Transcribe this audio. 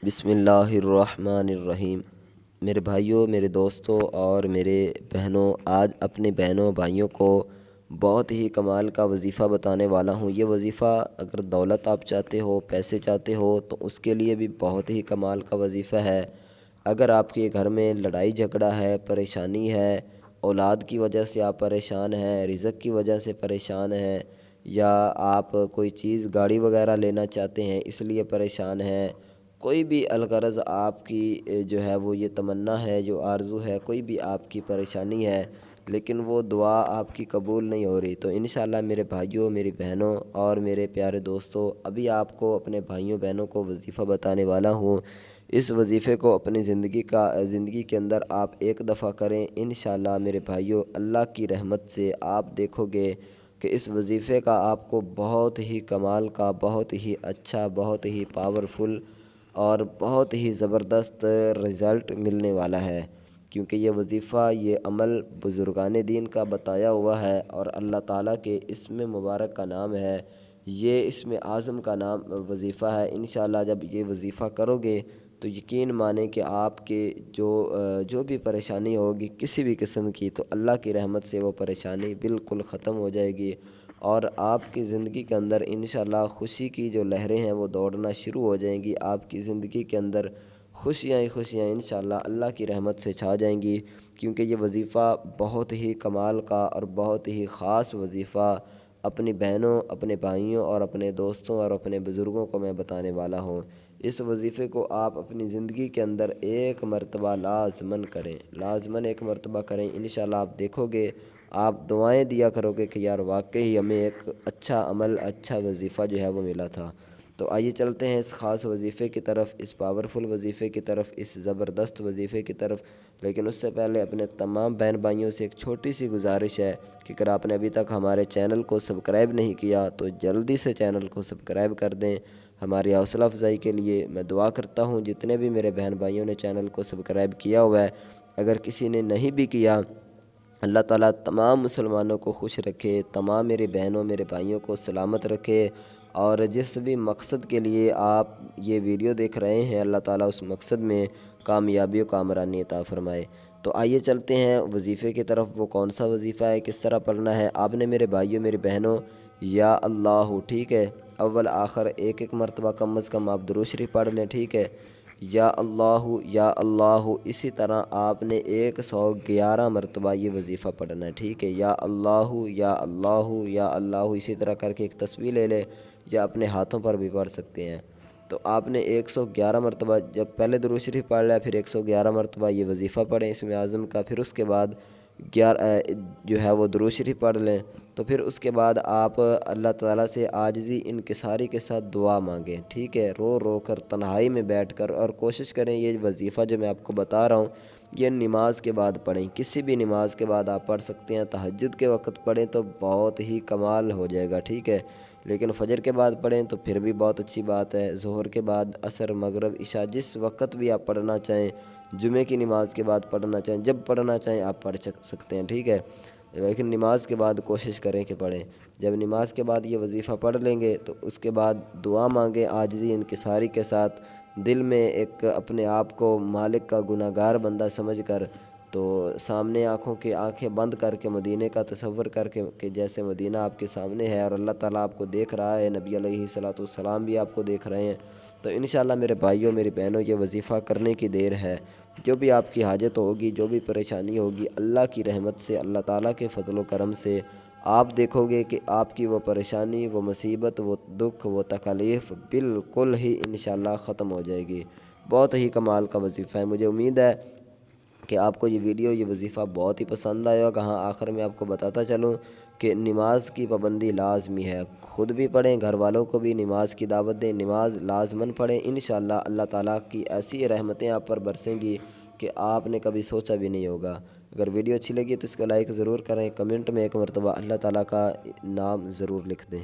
بسم اللہ الرحمن الرحیم۔ میرے بھائیوں، میرے دوستوں اور میرے بہنوں، آج اپنے بہنوں بھائیوں کو بہت ہی کمال کا وظیفہ بتانے والا ہوں۔ یہ وظیفہ اگر دولت آپ چاہتے ہو، پیسے چاہتے ہو، تو اس کے لیے بھی بہت ہی کمال کا وظیفہ ہے۔ اگر آپ کے گھر میں لڑائی جھگڑا ہے، پریشانی ہے، اولاد کی وجہ سے آپ پریشان ہیں، رزق کی وجہ سے پریشان ہیں، یا آپ کوئی چیز گاڑی وغیرہ لینا چاہتے ہیں اس لیے پریشان ہیں، کوئی بھی الغرض آپ کی جو ہے وہ یہ تمنا ہے، جو آرزو ہے، کوئی بھی آپ کی پریشانی ہے لیکن وہ دعا آپ کی قبول نہیں ہو رہی، تو انشاءاللہ میرے بھائیوں، میری بہنوں اور میرے پیارے دوستوں، ابھی آپ کو اپنے بھائیوں بہنوں کو وظیفہ بتانے والا ہوں۔ اس وظیفے کو اپنی زندگی کے اندر آپ ایک دفعہ کریں، انشاءاللہ میرے بھائیوں، اللہ کی رحمت سے آپ دیکھو گے کہ اس وظیفے کا آپ کو بہت ہی کمال کا، بہت ہی اچھا، بہت ہی پاورفل اور بہت ہی زبردست رزلٹ ملنے والا ہے، کیونکہ یہ وظیفہ، یہ عمل بزرگان دین کا بتایا ہوا ہے اور اللہ تعالیٰ کے اسم مبارک کا نام ہے، یہ اسم اعظم کا نام وظیفہ ہے۔ انشاءاللہ جب یہ وظیفہ کرو گے تو یقین مانیں کہ آپ کے جو بھی پریشانی ہوگی کسی بھی قسم کی، تو اللہ کی رحمت سے وہ پریشانی بالکل ختم ہو جائے گی اور آپ کی زندگی کے اندر انشاءاللہ خوشی کی جو لہریں ہیں وہ دوڑنا شروع ہو جائیں گی۔ آپ کی زندگی کے اندر خوشیاں ہی خوشیاں انشاءاللہ اللہ کی رحمت سے چھا جائیں گی، کیونکہ یہ وظیفہ بہت ہی کمال کا اور بہت ہی خاص وظیفہ اپنی بہنوں، اپنے بھائیوں اور اپنے دوستوں اور اپنے بزرگوں کو میں بتانے والا ہوں۔ اس وظیفے کو آپ اپنی زندگی کے اندر ایک مرتبہ لازماً کریں، لازماً ایک مرتبہ کریں، انشاءاللہ آپ دیکھو گے، آپ دعائیں دیا کرو گے کہ یار واقعی ہمیں ایک اچھا عمل، اچھا وظیفہ جو ہے وہ ملا تھا۔ تو آئیے چلتے ہیں اس خاص وظیفے کی طرف، اس پاورفل وظیفے کی طرف، اس زبردست وظیفے کی طرف، لیکن اس سے پہلے اپنے تمام بہن بھائیوں سے ایک چھوٹی سی گزارش ہے کہ اگر آپ نے ابھی تک ہمارے چینل کو سبسکرائب نہیں کیا تو جلدی سے چینل کو سبسکرائب کر دیں۔ ہماری حوصلہ افزائی کے لیے میں دعا کرتا ہوں جتنے بھی میرے بہن بھائیوں نے چینل کو سبسکرائب کیا ہوا ہے، اگر کسی نے نہیں بھی کیا، اللہ تعالیٰ تمام مسلمانوں کو خوش رکھے، تمام میرے بہنوں، میرے بھائیوں کو سلامت رکھے، اور جس بھی مقصد کے لیے آپ یہ ویڈیو دیکھ رہے ہیں اللہ تعالیٰ اس مقصد میں کامیابی و کامرانی عطا فرمائے۔ تو آئیے چلتے ہیں وظیفے کی طرف۔ وہ کون سا وظیفہ ہے، کس طرح پڑھنا ہے؟ آپ نے میرے بھائیوں، میری بہنوں، یا اللہ، ٹھیک ہے، اول آخر ایک مرتبہ کم از کم آپ درود شریف پڑھ لیں، ٹھیک ہے، یا اللہ یا اللہ، اسی طرح آپ نے 111 مرتبہ یہ وظیفہ پڑھنا ہے، ٹھیک ہے، یا اللہ یا اللہ یا اللہ، اسی طرح کر کے ایک تسبیح لے لے یا اپنے ہاتھوں پر بھی پڑھ سکتے ہیں۔ تو آپ نے 111 مرتبہ، جب پہلے درود شریف پڑھ لیا پھر 111 مرتبہ یہ وظیفہ پڑھیں اسم اعظم کا، پھر اس کے بعد جو ہے وہ درود شریف پڑھ لیں، تو پھر اس کے بعد آپ اللہ تعالیٰ سے عاجزی انکساری کے ساتھ دعا مانگیں، ٹھیک ہے، رو رو کر، تنہائی میں بیٹھ کر، اور کوشش کریں یہ وظیفہ جو میں آپ کو بتا رہا ہوں یہ نماز کے بعد پڑھیں، کسی بھی نماز کے بعد آپ پڑھ سکتے ہیں، تہجد کے وقت پڑھیں تو بہت ہی کمال ہو جائے گا، ٹھیک ہے، لیکن فجر کے بعد پڑھیں تو پھر بھی بہت اچھی بات ہے، ظہر کے بعد، عصر، مغرب، عشاء، جس وقت بھی آپ پڑھنا چاہیں، جمعے کی نماز کے بعد پڑھنا چاہیں، جب پڑھنا چاہیں آپ پڑھ سکتے ہیں، ٹھیک ہے، لیکن نماز کے بعد کوشش کریں کہ پڑھیں۔ جب نماز کے بعد یہ وظیفہ پڑھ لیں گے تو اس کے بعد دعا مانگیں عاجزی انکساری کے ساتھ، دل میں ایک اپنے آپ کو مالک کا گناہگار بندہ سمجھ کر، تو سامنے آنکھیں بند کر کے مدینے کا تصور کر کے کہ جیسے مدینہ آپ کے سامنے ہے اور اللہ تعالیٰ آپ کو دیکھ رہا ہے، نبی علیہ الصلوۃ والسلام بھی آپ کو دیکھ رہے ہیں، تو انشاءاللہ میرے بھائیوں، میری بہنوں، یہ وظیفہ کرنے کی دیر ہے۔ جو بھی آپ کی حاجت ہوگی، جو بھی پریشانی ہوگی، اللہ کی رحمت سے، اللہ تعالیٰ کے فضل و کرم سے آپ دیکھو گے کہ آپ کی وہ پریشانی، وہ مصیبت، وہ دکھ، وہ تکلیف بالکل ہی انشاءاللہ ختم ہو جائے گی۔ بہت ہی کمال کا وظیفہ ہے، مجھے امید ہے کہ آپ کو یہ ویڈیو، یہ وظیفہ بہت ہی پسند آئے گا۔ ہاں، آخر میں آپ کو بتاتا چلوں کہ نماز کی پابندی لازمی ہے، خود بھی پڑھیں، گھر والوں کو بھی نماز کی دعوت دیں، نماز لازماً پڑھیں، انشاءاللہ اللہ تعالیٰ کی ایسی رحمتیں آپ پر برسیں گی کہ آپ نے کبھی سوچا بھی نہیں ہوگا۔ اگر ویڈیو اچھی لگی تو اس کا لائک ضرور کریں، کمنٹ میں ایک مرتبہ اللہ تعالیٰ کا نام ضرور لکھ دیں۔